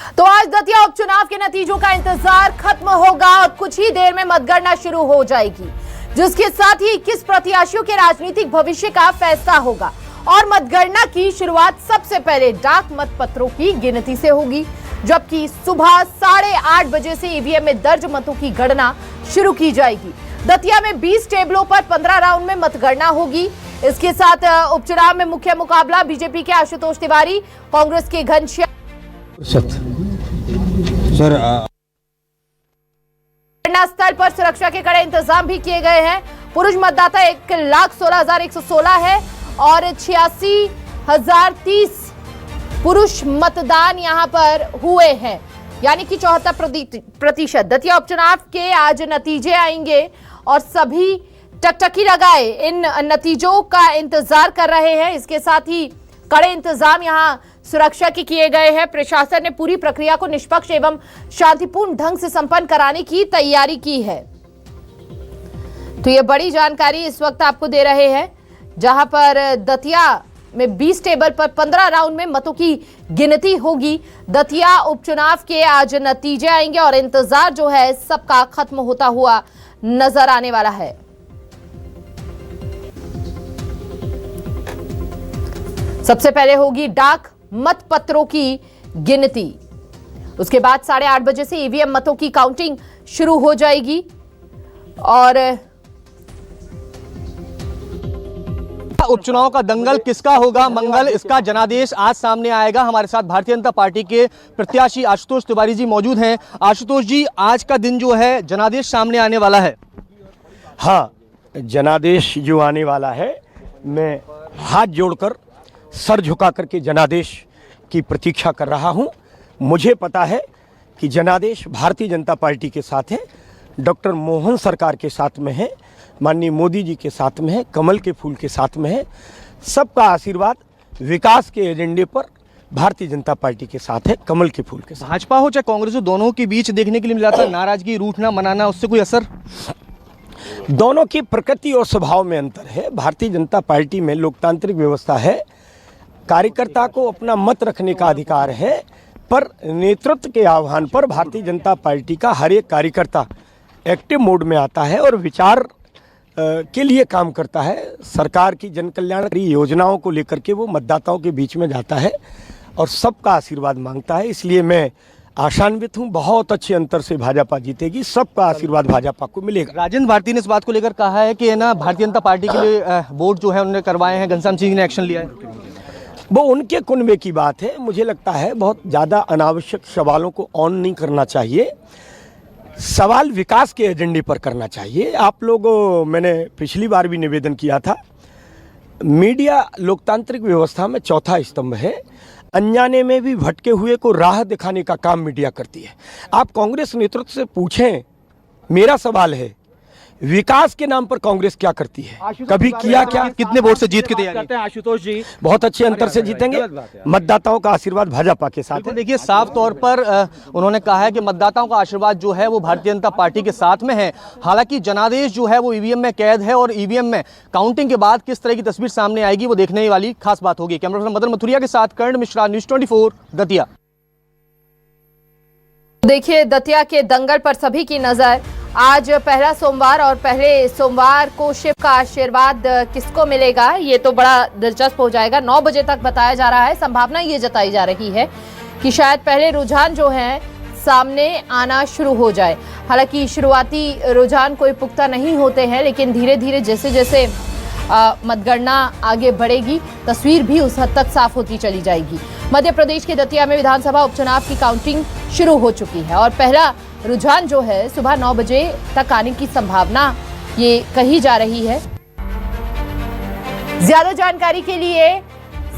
तो आज दतिया उपचुनाव के नतीजों का इंतजार खत्म होगा और कुछ ही देर में मतगणना शुरू हो जाएगी, जिसके साथ ही 21 प्रत्याशियों के राजनीतिक भविष्य का फैसला होगा। और मतगणना की शुरुआत सबसे पहले डाक मतपत्रों की गिनती से होगी, जबकि सुबह 8:30 बजे से ईवीएम में दर्ज मतों की गणना शुरू की जाएगी। दतिया में 20 टेबलों पर 15 राउंड में मतगणना होगी। इसके साथ उपचुनाव में मुख्य मुकाबला बीजेपी के आशुतोष तिवारी, कांग्रेस के घनश्याम स्थल पर सुरक्षा के कड़े इंतजाम भी किए गए हैं। पुरुष मतदाता 1,16,116 है और 86,030 पुरुष मतदान यहां पर हुए हैं, यानी कि 74%। दतिया उपचुनाव के आज नतीजे आएंगे और सभी टकटकी लगाए इन नतीजों का इंतजार कर रहे हैं। इसके साथ ही कड़े इंतजाम यहां सुरक्षा के किए गए हैं। प्रशासन ने पूरी प्रक्रिया को निष्पक्ष एवं शांतिपूर्ण ढंग से संपन्न कराने की तैयारी की है। तो ये बड़ी जानकारी इस वक्त आपको दे रहे हैं, जहां पर दतिया में 20 टेबल पर 15 राउंड में मतों की गिनती होगी। दतिया उपचुनाव के आज नतीजे आएंगे और इंतजार जो है सबका खत्म होता हुआ नजर आने वाला है। सबसे पहले होगी डाक मतपत्रों की गिनती। उसके बाद 8:30 बजे से ईवीएम मतों की काउंटिंग शुरू हो जाएगी और उपचुनाव का दंगल किसका होगा मंगल, इसका जनादेश आज सामने आएगा। हमारे साथ भारतीय जनता पार्टी के प्रत्याशी आशुतोष तिवारी जी मौजूद हैं। आशुतोष जी, आज का दिन जो है जनादेश सामने आने वाला है। हाँ, जनादेश जो आने वाला है, मैं हाथ जोड़कर सर झुका करके जनादेश की प्रतीक्षा कर रहा हूं। मुझे पता है कि जनादेश भारतीय जनता पार्टी के साथ है, डॉक्टर मोहन सरकार के साथ में है, माननीय मोदी जी के साथ में है, कमल के फूल के साथ में है। सबका आशीर्वाद विकास के एजेंडे पर भारतीय जनता पार्टी के साथ है, कमल के फूल के साथ। भाजपा हो चाहे कांग्रेस हो, दोनों के बीच देखने के लिए मिला था नाराजगी, रूठना, मनाना, उससे कोई असर? दोनों की प्रकृति और स्वभाव में अंतर है। भारतीय जनता पार्टी में लोकतांत्रिक व्यवस्था है, कार्यकर्ता को अपना मत रखने का अधिकार है, पर नेतृत्व के आह्वान पर भारतीय जनता पार्टी का हर एक कार्यकर्ता एक्टिव मोड में आता है और विचार के लिए काम करता है। सरकार की जन कल्याणकारी योजनाओं को लेकर के वो मतदाताओं के बीच में जाता है और सबका आशीर्वाद मांगता है। इसलिए मैं आशान्वित हूँ, बहुत अच्छे अंतर से भाजपा जीतेगी, सबका आशीर्वाद भाजपा को मिलेगा। राजेंद्र भारती ने इस बात को लेकर कहा है कि ना भारतीय जनता पार्टी के लिए वोट जो है उन्होंने करवाए हैं, घनश्याम सिंह ने एक्शन लिया है। वो उनके कुनबे की बात है। मुझे लगता है बहुत ज़्यादा अनावश्यक सवालों को ऑन नहीं करना चाहिए, सवाल विकास के एजेंडे पर करना चाहिए। आप लोग, मैंने पिछली बार भी निवेदन किया था, मीडिया लोकतांत्रिक व्यवस्था में चौथा स्तंभ है। अनजाने में भी भटके हुए को राह दिखाने का काम मीडिया करती है। आप कांग्रेस नेतृत्व से पूछें, मेरा सवाल है, विकास के नाम पर कांग्रेस क्या करती है? कभी किया क्या? कितने वोट से जीत के तैयारी करते हैं आशुतोष जी? बहुत अच्छे अंतर से जीतेंगे। मतदाताओं का आशीर्वाद भाजपा के साथ है। देखिए, साफ तौर पर उन्होंने कहा है कि मतदाताओं का आशीर्वाद जो है वो भारतीय जनता पार्टी के साथ में है। हालांकि जनादेश जो है वो ईवीएम में कैद है और ईवीएम में काउंटिंग के बाद किस तरह की तस्वीर सामने आएगी वो देखने वाली खास बात होगी। कैमरा पर्सन मदन मथुरिया के साथ कर्ण मिश्रा, न्यूज़ 24 दतिया। देखिए, दतिया के दंगल पर सभी की नजर। आज पहला सोमवार और पहले सोमवार को शिव का आशीर्वाद किसको मिलेगा, ये तो बड़ा दिलचस्प हो जाएगा। 9 बजे तक बताया जा रहा है। संभावना ये जताई जा रही है कि शायद पहले रुझान जो है सामने आना शुरू हो जाए। हालांकि शुरुआती रुझान कोई पुख्ता नहीं होते हैं, लेकिन धीरे धीरे जैसे जैसे मतगणना आगे बढ़ेगी, तस्वीर भी उस हद तक साफ होती चली जाएगी। मध्य प्रदेश के दतिया में विधानसभा उपचुनाव की काउंटिंग शुरू हो चुकी है और पहला रुझान जो है सुबह 9 बजे तक आने की संभावना ये कही जा रही है। ज्यादा जानकारी के लिए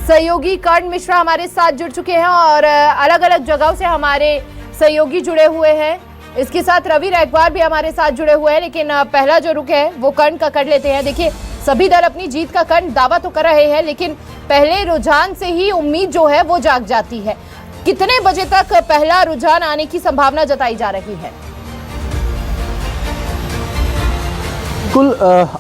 सहयोगी कर्ण मिश्रा हमारे साथ जुड़ चुके हैं और अलग अलग जगहों से हमारे सहयोगी जुड़े हुए हैं। इसके साथ रवि रैकवार भी हमारे साथ जुड़े हुए हैं, लेकिन पहला जो रुख है वो कर्ण का कर लेते हैं। देखिए, सभी दल अपनी जीत का कर्ण दावा तो कर रहे हैं, लेकिन पहले रुझान से ही उम्मीद जो है वो जाग जाती है। कितने बजे तक पहला रुझान आने की संभावना जताई जा रही है? बिल्कुल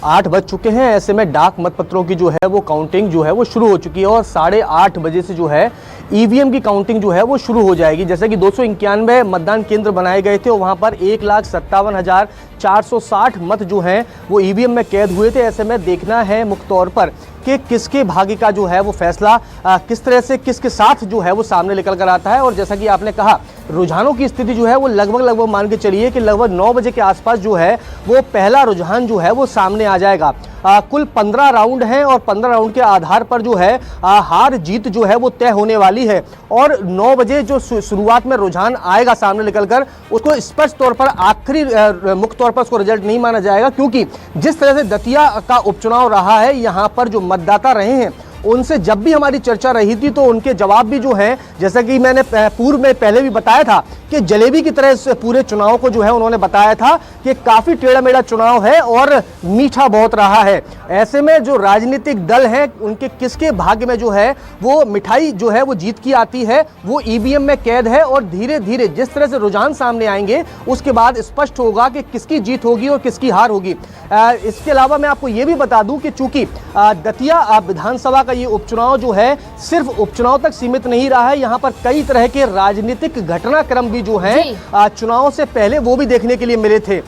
8 बज चुके हैं। ऐसे में डाक मतपत्रों की जो है वो काउंटिंग जो है वो शुरू हो चुकी है और 8:30 बजे से जो है ईवीएम की काउंटिंग जो है वो शुरू हो जाएगी। जैसे कि 291 मतदान केंद्र बनाए गए थे और वहां पर 1,57,460 मत जो हैं वो ईवीएम में कैद हुए थे। ऐसे में देखना है मुख्य तौर पर कि किसके भाग्य का जो है वो फैसला किस तरह से किसके साथ जो है वो सामने निकल कर आता है। और जैसा कि आपने कहा, रुझानों की स्थिति जो है वो लगभग मान के चलिए कि लगभग 9 बजे के आसपास जो है वो पहला रुझान जो है वो सामने आ जाएगा। कुल 15 राउंड हैं और 15 राउंड के आधार पर जो है हार जीत जो है वो तय होने वाली है। और 9 बजे जो शुरुआत में रुझान आएगा सामने निकलकर, उसको स्पष्ट तौर पर आखिरी मुख्य तौर पर उसको रिजल्ट नहीं माना जाएगा, क्योंकि जिस तरह से दतिया का उपचुनाव रहा है, यहाँ पर जो मतदाता रहे हैं उनसे जब भी हमारी चर्चा रही थी तो उनके जवाब भी जो हैं, जैसा कि मैंने पूर्व में पहले भी बताया था कि जलेबी की तरह इस पूरे चुनाव को जो है उन्होंने बताया था कि काफी टेढ़ा मेढ़ा चुनाव है और मीठा बहुत रहा है। ऐसे में जो राजनीतिक दल हैं उनके किसके भाग्य में जो है वो मिठाई जो है वो जीत की आती है, वो ईवीएम में कैद है। और धीरे धीरे जिस तरह से रुझान सामने आएंगे उसके बाद स्पष्ट होगा कि किसकी जीत होगी और किसकी हार होगी। इसके अलावा मैं आपको ये भी बता दूं कि चूंकि दतिया विधानसभा का ये उपचुनाव जो है सिर्फ उपचुनाव तक सीमित नहीं रहा है, यहाँ पर कई तरह के राजनीतिक घटनाक्रम भी जो हैं चुनाव से पहले वो भी देखने के लिए मिले थे।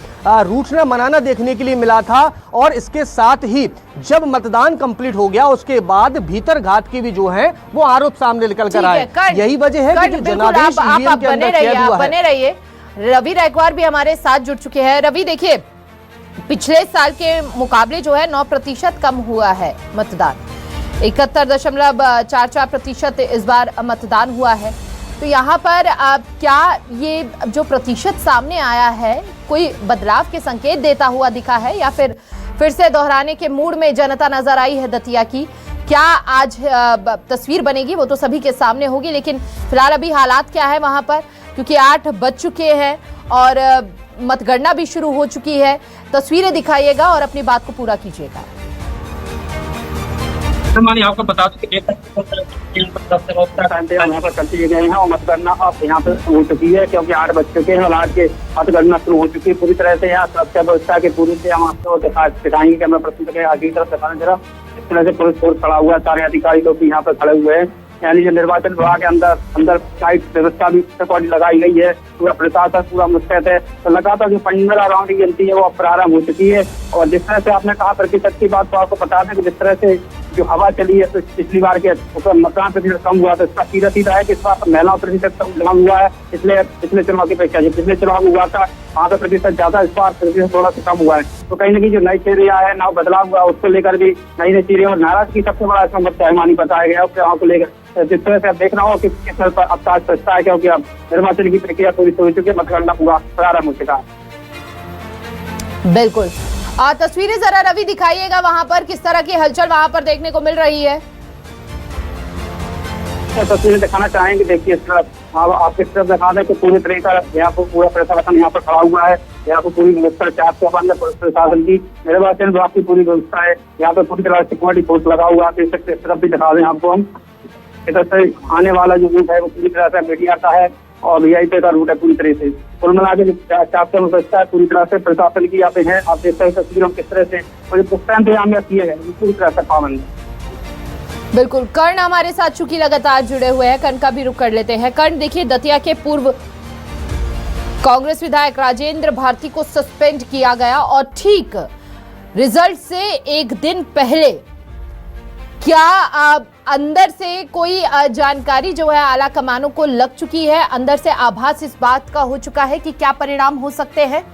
रूठना मनाना देखने के लिए मिला था। और इसके साथ ही जब मतदान कंप्लीट हो गया उसके बाद भीतर घात के भी जो है वो आरोप सामने निकल कर आए। यही वजह है कि जनादेश ईवीएम के अंदर कैद हुआ है। बने रहिए। रवि रायकवार भी हमारे साथ जुड़ चुके हैं। रवि, देखिए, पिछले साल के मुकाबले जो है 9% कम हुआ है मतदान, 71.44% इस बार मतदान हुआ है। तो यहाँ पर क्या ये जो प्रतिशत सामने आया है कोई बदलाव के संकेत देता हुआ दिखा है, या फिर से दोहराने के मूड में जनता नजर आई है दतिया की? क्या आज तस्वीर बनेगी वो तो सभी के सामने होगी, लेकिन फिलहाल अभी हालात क्या है वहां पर, क्योंकि 8 बज चुके हैं और मतगणना भी शुरू हो चुकी है। तस्वीरें दिखाइएगा और अपनी बात को पूरा कीजिएगा। आपको बता दूं कि यहाँ पर चलती गए हैं और मतगणना अब यहाँ पर हो चुकी है, क्योंकि 8 बज चुके हैं और आज के मतगणना शुरू हो चुकी है। पूरी तरह से यहाँ सुरक्षा व्यवस्था के पूरी से हम आपको दिखाएंगे। कैमरा पर्सन के आगे की तरफ दिखाना जरा। इस तरह से पुलिस फोर्स खड़ा हुआ है, सारे अधिकारी लोग भी यहाँ पर खड़े हुए हैं। यानी जो निर्वाचन विभाग के अंदर टाइट व्यवस्था भी लगाई गई है, पूरा प्रशासन पूरा मुस्तैद है। तो लगातार जो 15 राउंड की गिनती है वो प्रारंभ हो चुकी है। और जिस तरह से आपने कहा प्रतिशत की बात, तो आपको बता दें कि जिस तरह से जो हवा चली है, तो पिछली बार के मतदान प्रतिशत कम हुआ, तो इसका सीधा है कि इस बार महिलाओं प्रतिशत कम हुआ है। इसलिए पिछले चुनाव की अपेक्षा पिछले चुनाव में हुआ था वहाँ पे प्रतिशत ज्यादा, इस बार प्रतिशत थोड़ा सा कम हुआ है। तो कहीं ना कहीं जो नई चेहरे आए हैं, नया बदलाव हुआ, उसको लेकर भी नई चेहरे और नाराजगी सबसे बड़ा इसका मुद्दा बताया गया चुनाव को लेकर। जिस तरह से आप देख रहा हो कि किस तरह पर अब ताज सस्ता है, क्योंकि अब निर्वाचन की प्रक्रिया पूरी हो चुकी है, मतगणना हुआ प्रारंभ हो चुका है। बिल्कुल, तस्वीरें जरा रवि दिखाइएगा वहां पर किस तरह की हलचल वहां पर देखने को मिल रही है। तस्वीरें दिखाना चाहेंगे। देखिए इस तरफ आप इस तरफ दिखा दें कि पूरी तरीका यहाँ पर पूरा प्रशासन यहाँ पर खड़ा हुआ है। यहाँ पर पूरी व्यवस्था 4 प्रशासन की, निर्वाचन विभाग की पूरी व्यवस्था है। यहाँ पर पूरी तरह सिक्योरिटी फोर्स लगा हुआ है। इस तरफ भी दिखा दें आपको हम। इधर से आने वाला जो रूट है वो पूरी तरह से मीडिया का है और वीआईपी का रूट है पूरी तरह से। कुल मिला के 4 व्यवस्था है पूरी तरह से प्रशासन की यहाँ पे है। आप देख सकते हैं तस्वीरों किस तरह से इंतजाम किए गए पूरी तरह से पाबंद। बिल्कुल, कर्ण हमारे साथ चूंकि लगातार जुड़े हुए हैं, कर्ण का भी रुख कर लेते हैं। कर्ण, देखिए, दतिया के पूर्व कांग्रेस विधायक राजेंद्र भारती को सस्पेंड किया गया और ठीक रिजल्ट से एक दिन पहले क्या अंदर से कोई जानकारी जो है आला कमानों को लग चुकी है, अंदर से आभास इस बात का हो चुका है कि क्या परिणाम हो सकते हैं?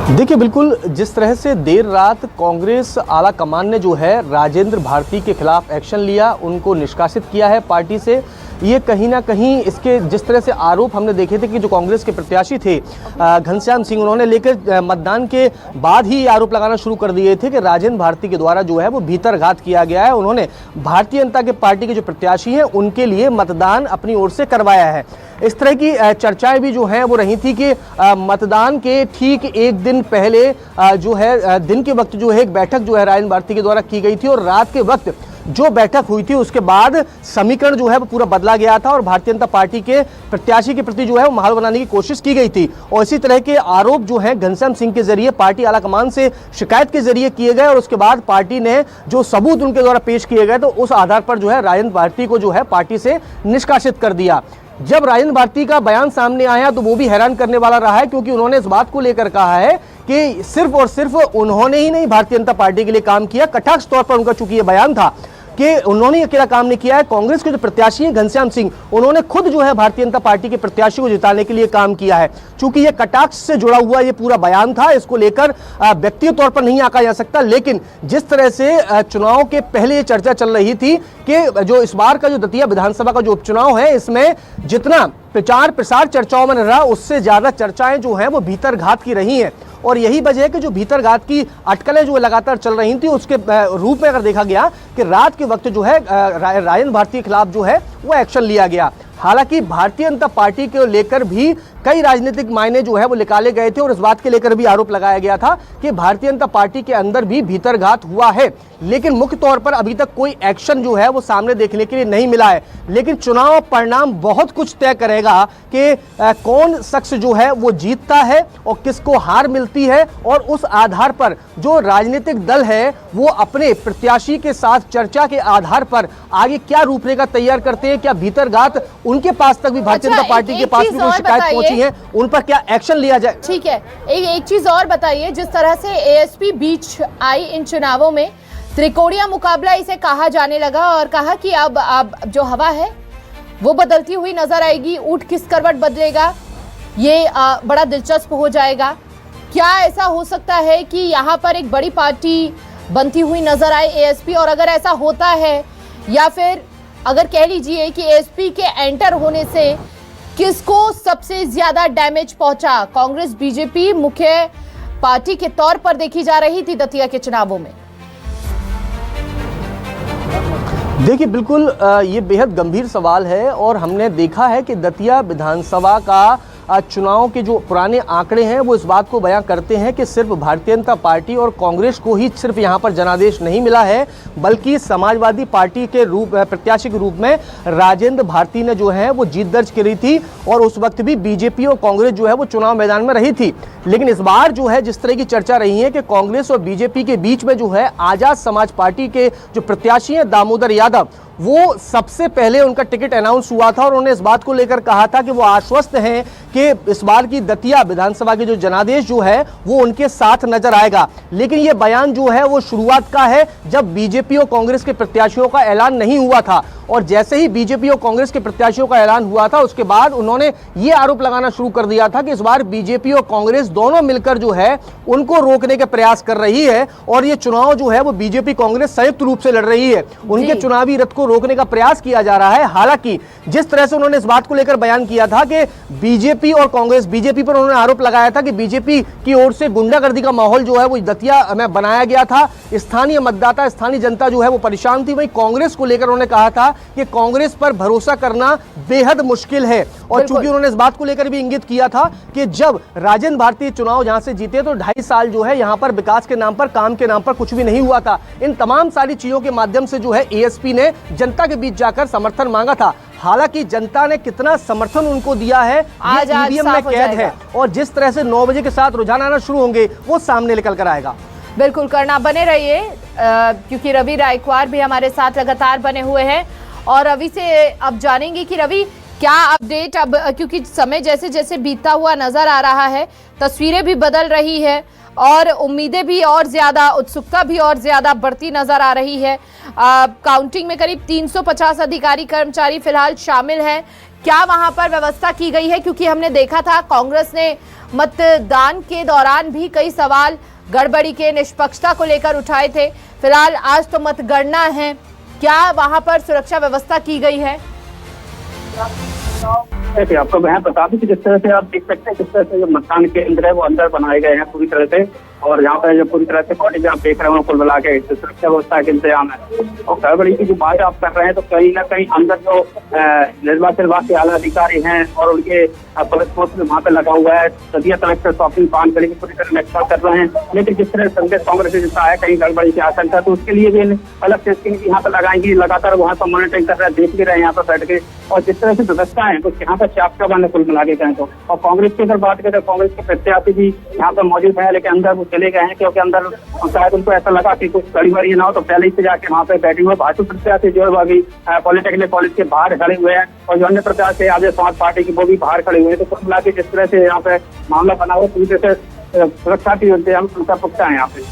देखिए, बिल्कुल जिस तरह से देर रात कांग्रेस आला कमान ने जो है राजेंद्र भारती के खिलाफ एक्शन लिया, उनको निष्कासित किया है पार्टी से, ये कहीं ना कहीं इसके जिस तरह से आरोप हमने देखे थे कि जो कांग्रेस के प्रत्याशी थे घनश्याम सिंह, उन्होंने लेकर मतदान के बाद ही आरोप लगाना शुरू कर दिए थे कि राजेंद्र भारती के द्वारा जो है वो भीतरघात किया गया है। उन्होंने भारतीय जनता के पार्टी के जो प्रत्याशी हैं उनके लिए मतदान अपनी ओर से करवाया है। इस तरह की चर्चाएं भी जो हैं वो रही थी कि मतदान के ठीक एक दिन पहले जो है दिन के वक्त जो है एक बैठक जो है राजेंद्र भारती के द्वारा की गई थी और रात के वक्त जो बैठक हुई थी उसके बाद समीकरण जो है वो पूरा बदला गया था और भारतीय जनता पार्टी के प्रत्याशी के प्रति जो है वो माहौल बनाने की कोशिश की गई थी। और इसी तरह के आरोप जो है घनश्याम सिंह के जरिए पार्टी आलाकमान से शिकायत के जरिए किए गए और उसके बाद पार्टी ने जो सबूत उनके द्वारा पेश किए गए तो उस आधार पर जो है राजेंद्र भारती को जो है पार्टी से निष्कासित कर दिया। जब राजेंद्र भारती का बयान सामने आया तो वो भी हैरान करने वाला रहा है, क्योंकि उन्होंने इस बात को लेकर कहा है कि सिर्फ और सिर्फ उन्होंने ही नहीं भारतीय जनता पार्टी के लिए काम किया। कटाक्ष तौर पर उनका चूंकि ये बयान था कि उन्होंने अकेला काम नहीं किया है, कांग्रेस के जो प्रत्याशी हैं घनश्याम सिंह, उन्होंने खुद जो है भारतीय जनता पार्टी के प्रत्याशी को जिताने के लिए काम किया है। चूंकि ये कटाक्ष से जुड़ा हुआ ये पूरा बयान था, इसको लेकर व्यक्तिगत तौर पर नहीं आंका जा सकता, लेकिन जिस तरह से चुनाव के पहले ये चर्चा चल रही थी कि जो इस बार का जो दतिया विधानसभा का जो उपचुनाव है, इसमें जितना प्रचार प्रसार चर्चाओं में रहा उससे ज्यादा चर्चाएं जो हैं वो भीतर घात की रही हैं। और यही वजह है कि जो भीतर घात की अटकलें जो लगातार चल रही थी उसके रूप में अगर देखा गया कि रात के वक्त जो है राजेंद्र भारती के खिलाफ जो है वो एक्शन लिया गया। हालांकि भारतीय जनता पार्टी को लेकर भी कई राजनीतिक मायने जो है वो निकाले गए थे और इस बात के लेकर भी आरोप लगाया गया था कि भारतीय जनता पार्टी के अंदर भी भीतरघात हुआ है, लेकिन मुख्य तौर पर अभी तक कोई एक्शन जो है वो सामने देखने के लिए नहीं मिला है। लेकिन चुनाव परिणाम बहुत कुछ तय करेगा कि कौन शख्स जो है वो जीतता है और किसको हार मिलती है, और उस आधार पर जो राजनीतिक दल है वो अपने प्रत्याशी के साथ चर्चा के आधार पर आगे क्या रूपरेखा तैयार करते हैं। क्या भीतरघात उनके पास तक भी भारतीय जनता पार्टी के पास भी कोई शिकायत पहुंची है, उन पर क्या एक्शन लिया जाए। ठीक है, एक चीज और बताइए, जिस तरह से एएसपी बीच आई इन चुनावों में, त्रिकोणीय मुकाबला इसे कहा जाने लगा और कहा कि अब जो हवा है वो बदलती हुई नजर आएगी, ऊंट किस करवट बदलेगा ये बड़ा दिलचस्प हो जाएगा। क्या ऐसा हो सकता है कि यहाँ पर एक बड़ी पार्टी बनती हुई नजर आए एएसपी, और अगर ऐसा होता है या फिर अगर कह लीजिए कि एएसपी के एंटर होने से किसको सबसे ज्यादा डैमेज पहुंचा? कांग्रेस बीजेपी मुख्य पार्टी के तौर पर देखी जा रही थी दतिया के चुनावों में। देखिए, बिल्कुल ये बेहद गंभीर सवाल है और हमने देखा है कि दतिया विधानसभा का चुनाव के जो पुराने आंकड़े हैं वो इस बात को बयां करते हैं कि सिर्फ भारतीय जनता पार्टी और कांग्रेस को ही सिर्फ यहां पर जनादेश नहीं मिला है, बल्कि समाजवादी पार्टी के प्रत्याशी के रूप में राजेंद्र भारती ने जो है वो जीत दर्ज करी थी और उस वक्त भी बीजेपी और कांग्रेस जो है वो चुनाव मैदान में रही थी। लेकिन इस बार जो है जिस तरह की चर्चा रही है कि कांग्रेस और बीजेपी के बीच में जो है आजाद समाज पार्टी के जो प्रत्याशी हैं दामोदर यादव, वो सबसे पहले उनका टिकट अनाउंस हुआ था और उन्होंने इस बात को लेकर कहा था कि वो आश्वस्त हैं कि इस बार की दतिया विधानसभा की जो जनादेश जो है वो उनके साथ नजर आएगा। लेकिन ये बयान जो है वो शुरुआत का है जब बीजेपी और कांग्रेस के प्रत्याशियों का ऐलान नहीं हुआ था, और जैसे ही बीजेपी और कांग्रेस के प्रत्याशियों का ऐलान हुआ था उसके बाद उन्होंने ये आरोप लगाना शुरू कर दिया था कि इस बार बीजेपी और कांग्रेस दोनों मिलकर जो है उनको रोकने के प्रयास कर रही है और ये चुनाव जो है वो बीजेपी कांग्रेस संयुक्त रूप से लड़ रही है, उनके चुनावी रथ को रोकने का प्रयास किया जा रहा है। हालांकि जिस तरह से उन्होंने इस बात को लेकर बयान किया था कि बीजेपी और कांग्रेस, बीजेपी पर उन्होंने आरोप लगाया था कि बीजेपी की ओर से गुंडागर्दी का माहौल जो है वो दतिया में बनाया गया था, स्थानीय मतदाता स्थानीय जनता जो है वो परेशान थी। वहीं कांग्रेस को लेकर उन्होंने कहा था कि कांग्रेस पर भरोसा करना बेहद मुश्किल है, और चूंकि उन्होंने इस बात को लेकर भी इंगित किया था कि जब राजेंद्र भारती चुनाव यहां से जीते तो 2.5 साल जो है यहां पर विकास के नाम पर, काम के नाम पर कुछ भी नहीं हुआ था। इन तमाम सारी चीजों के माध्यम से जो है एएसपी ने जनता के बीच जाकर समर्थन मांगा था। हालांकि जनता ने कितना समर्थन उनको दिया है आज ईवीएम में कैद है, और जिस तरह से 9 बजे के साथ रुझान आना शुरू होंगे वो सामने निकल कर आएगा। बिल्कुल करना, बने रहिए क्योंकि रवि रायकवार भी हमारे साथ लगातार बने हुए हैं और रवि से अब जानेंगे कि रवि क्या अपडेट, अब क्योंकि समय जैसे जैसे बीतता हुआ नजर आ रहा है, तस्वीरें भी बदल रही है और उम्मीदें भी और ज्यादा, उत्सुकता भी और ज्यादा बढ़ती नजर आ रही है। काउंटिंग में करीब 350 अधिकारी कर्मचारी फिलहाल शामिल हैं। क्या वहां पर व्यवस्था की गई है? क्योंकि हमने देखा था कांग्रेस ने मतदान के दौरान भी कई सवाल गड़बड़ी के, निष्पक्षता को लेकर उठाए थे। फिलहाल आज तो मतगणना है, क्या वहां पर सुरक्षा व्यवस्था की गई है? आपको मैं बता दूं कि जिस तरह से आप देख सकते हैं किस तरह से जो मतदान केंद्र है वो अंदर बनाए गए हैं पूरी तरह से, और यहाँ पे जो पूरी तरह से बॉडी पे आप देख रहे हो कुल मिला के सुरक्षा व्यवस्था के इंतजाम है। और गड़बड़ी की जो बात आप कर रहे हैं तो कहीं ना कहीं अंदर जो निर्वाचन विभाग के आला अधिकारी हैं और उनके पुलिस फोर्स वहाँ पे लगा हुआ है, दतिया कलेक्टर शॉपिंग पान करके पूरी तरह नक्शा कर रहे हैं। लेकिन जिस तरह संदेश कांग्रेस जैसा है कहीं गड़बड़ी की आशंका, तो उसके लिए भी अलग से स्क्रीन यहाँ पे लगाएंगी, लगातार वहाँ पर मॉनिटरिंग कर रहे हैं, देख भी रहे हैं यहाँ पर बैठ के। और जिस तरह से व्यवस्था है तो यहाँ पर चापका बंद कुल मिला के कहें तो। और कांग्रेस की अगर बात करें तो कांग्रेस के प्रत्याशी भी यहाँ पर मौजूद है, लेकिन अंदर वो चले गए हैं क्योंकि अंदर शायद उनको ऐसा लगा कि कुछ गड़बड़ी ना हो, तो पहले ही से जाके वहाँ पे बैठे हुए भाजपा प्रत्याशी जो है अभी पॉलिटेक्निक कॉलेज के बाहर खड़े हुए हैं और जो अन्य प्रत्याशी आगे समाज पार्टी की वो भी बाहर खड़े हुए हैं। तो कुल मिला के जिस तरह से यहाँ पे मामला बना हुआ पूरी तरह से सुरक्षा की इंतजाम उनका पुख्ता है यहाँ पे।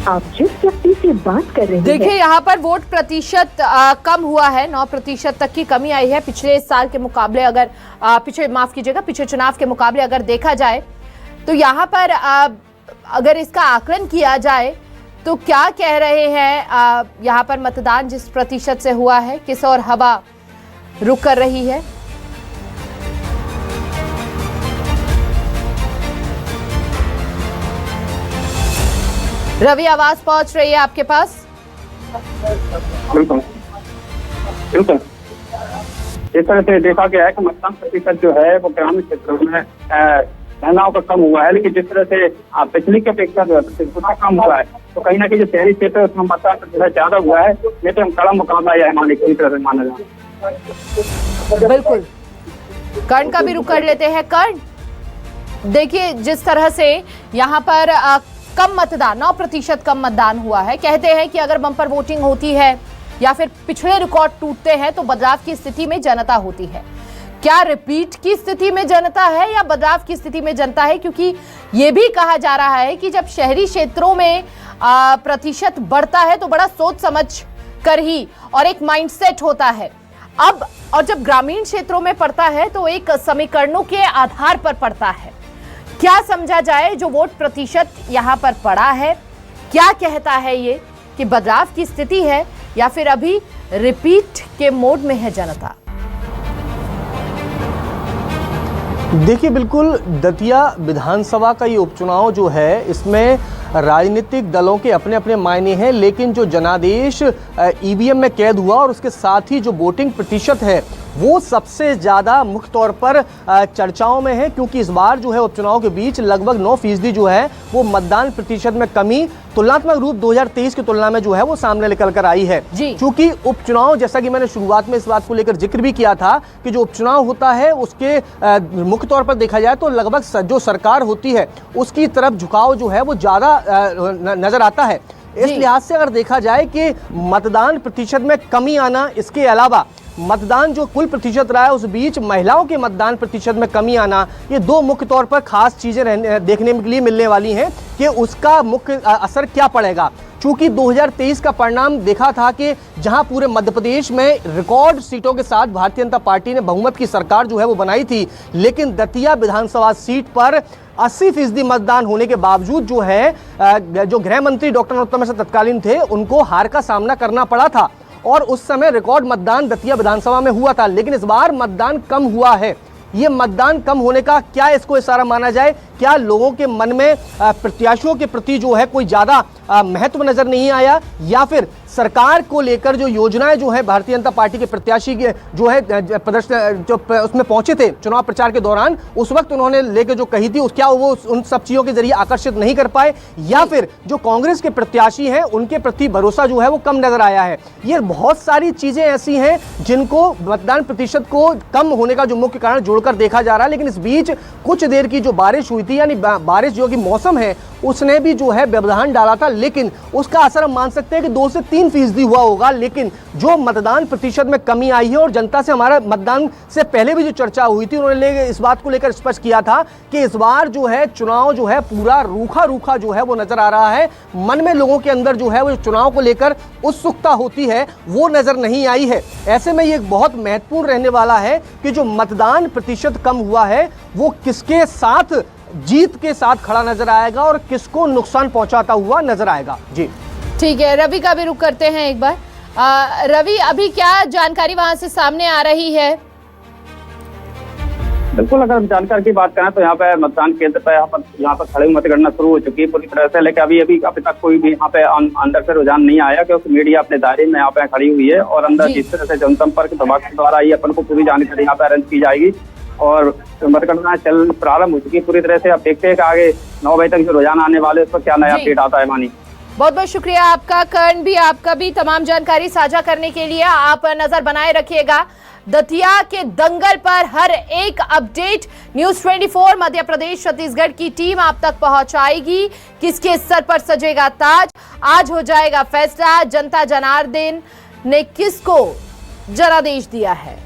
आप जिस व्यक्ति से बात कर रहे हैं देखिए यहाँ पर वोट प्रतिशत कम हुआ है, 9% तक की कमी आई है पिछले साल के मुकाबले। अगर पिछले चुनाव के मुकाबले अगर देखा जाए तो यहाँ पर अगर इसका आकलन किया जाए तो क्या कह रहे हैं यहाँ पर मतदान जिस प्रतिशत से हुआ है, किस और हवा रुक कर रही है? रवि, आवाज पहुंच रही है आपके पास? बिल्कुल बिल्कुल। इस तरह से देखा गया है कि मतदान प्रतिशत जो है वो ग्रामीण क्षेत्रों में महिलाओं का कम हुआ है, लेकिन जिस तरह से पिछली की अपेक्षा जो है प्रतिशत कम हुआ है, तो कहीं ना कहीं जो शहरी क्षेत्र है उसमें मतदान प्रतिशत ज्यादा हुआ है। ये तो हम कड़ा मुकाबला है हमारे पूरी तरह से माना जाए। बिल्कुल, कर्ण का भी रुख कर लेते हैं। कर्ण, देखिए जिस तरह से यहाँ पर कम मतदान, 9% कम मतदान हुआ है। कहते हैं कि अगर बम्पर वोटिंग होती है या फिर पिछले रिकॉर्ड टूटते हैं तो बदलाव की स्थिति में जनता होती है। क्या रिपीट की स्थिति में जनता है या बदलाव की स्थिति में जनता है? क्योंकि ये भी कहा जा रहा है कि जब शहरी क्षेत्रों में प्रतिशत बढ़ता है तो बड़ा सोच समझ कर ही और एक माइंडसेट होता है। अब और जब ग्रामीण क्षेत्रों में पड़ता है तो एक समीकरणों के आधार पर पड़ता है। क्या समझा जाए जो वोट प्रतिशत यहाँ पर पड़ा है, क्या कहता है ये कि बदलाव की स्थिति है या फिर अभी रिपीट के मोड में है जनता? देखिए, बिल्कुल दतिया विधानसभा का ये उपचुनाव जो है इसमें राजनीतिक दलों के अपने अपने मायने हैं, लेकिन जो जनादेश ईवीएम में कैद हुआ और उसके साथ ही जो वोटिंग प्रतिशत है वो सबसे ज़्यादा मुख्य तौर पर चर्चाओं में है, क्योंकि इस बार जो है उपचुनाव के बीच लगभग 9% जो है वो मतदान प्रतिशत में कमी तुलनात्मक रूप 2023 की तुलना में जो है वो सामने निकल कर आई है। क्योंकि उपचुनाव, जैसा कि मैंने शुरुआत में इस बात को लेकर जिक्र भी किया था कि जो उपचुनाव होता है उसके मुख्य तौर पर देखा जाए तो लगभग जो सरकार होती है उसकी तरफ झुकाव जो है वो ज़्यादा नजर आता है। इस लिहाज से अगर देखा जाए कि मतदान प्रतिशत में कमी आना, इसके अलावा मतदान जो कुल प्रतिशत रहा है उस बीच महिलाओं के मतदान प्रतिशत में कमी आना, ये दो मुख्य तौर पर खास चीजें देखने के लिए मिलने वाली हैं कि उसका मुख्य असर क्या पड़ेगा। चूंकि 2023 का परिणाम देखा था कि जहां पूरे मध्य प्रदेश में रिकॉर्ड सीटों के साथ भारतीय जनता पार्टी ने बहुमत की सरकार जो है वो बनाई थी, लेकिन दतिया विधानसभा सीट पर 80% मतदान होने के बावजूद जो है जो गृह मंत्री डॉक्टर नरोत्तम मिश्र तत्कालीन थे उनको हार का सामना करना पड़ा था और उस समय रिकॉर्ड मतदान दतिया विधानसभा में हुआ था। लेकिन इस बार मतदान कम हुआ है। ये मतदान कम होने का क्या इसको इशारा माना जाए? क्या लोगों के मन में प्रत्याशियों के प्रति जो है कोई ज्यादा महत्व नजर नहीं आया, या फिर सरकार को लेकर जो योजनाएं जो है भारतीय जनता पार्टी के प्रत्याशी के जो है प्रदर्शन जो उसमें पहुंचे थे चुनाव प्रचार के दौरान, उस वक्त उन्होंने लेकर जो कही थी क्या वो उन सब चीजों के जरिए आकर्षित नहीं कर पाए, या फिर जो कांग्रेस के प्रत्याशी हैं उनके प्रति भरोसा जो है वो कम नजर आया है? ये बहुत सारी चीजें ऐसी हैं जिनको मतदान प्रतिशत को कम होने का जो मुख्य कारण जोड़कर देखा जा रहा है। लेकिन इस बीच कुछ देर की जो बारिश हुई थी, यानी बारिश जो कि मौसम है उसने भी जो है व्यवधान डाला था, लेकिन उसका असर हम मान सकते हैं कि 2 से 3% हुआ होगा। लेकिन जो मतदान प्रतिशत में कमी आई है और जनता से हमारा मतदान से पहले भी जो चर्चा हुई थी उन्होंने इस बात को लेकर स्पष्ट किया था कि इस बार जो है चुनाव जो है पूरा रूखा रूखा जो है वो नजर आ रहा है। मन में लोगों के अंदर जो है वो चुनाव को लेकर उत्सुकता होती है वो नजर नहीं आई है। ऐसे में ये बहुत महत्वपूर्ण रहने वाला है कि जो मतदान प्रतिशत कम हुआ है वो किसके साथ जीत के साथ खड़ा नजर आएगा और किसको नुकसान पहुंचाता हुआ नजर आएगा। जी ठीक है, रवि का भी रुख करते हैं एक बार। रवि, अभी क्या जानकारी वहां से सामने आ रही है? बिल्कुल, अगर हम जानकारी की बात करें तो यहाँ पे मतदान केंद्र पे यहाँ पर खड़े मतगणना शुरू हो चुकी है पूरी तरह से, लेकिन अभी तक कोई भी यहाँ पे अंदर से रुझान नहीं आया, क्योंकि मीडिया अपने दायरे में यहाँ पे खड़ी हुई है और अंदर जिस तरह से जनसंपर्क विभाग के द्वारा ही अपन को पूरी जानकारी यहाँ पे अरेंज की जाएगी और मतगणना प्रारंभ हो चुकी है पूरी तरह से। अब देखते हैं कि आगे 9 बजे तक जो रुझान आने वाले उस पर क्या नया अपडेट आता है। मानी, बहुत बहुत शुक्रिया आपका, कर्ण भी आपका भी तमाम जानकारी साझा करने के लिए। आप नजर बनाए रखिएगा दतिया के दंगल पर, हर एक अपडेट न्यूज़ 24 मध्य प्रदेश छत्तीसगढ़ की टीम आप तक पहुंचाएगी। किसके सर पर सजेगा ताज, आज हो जाएगा फैसला, जनता जनार्दन ने किसको जनादेश दिया है।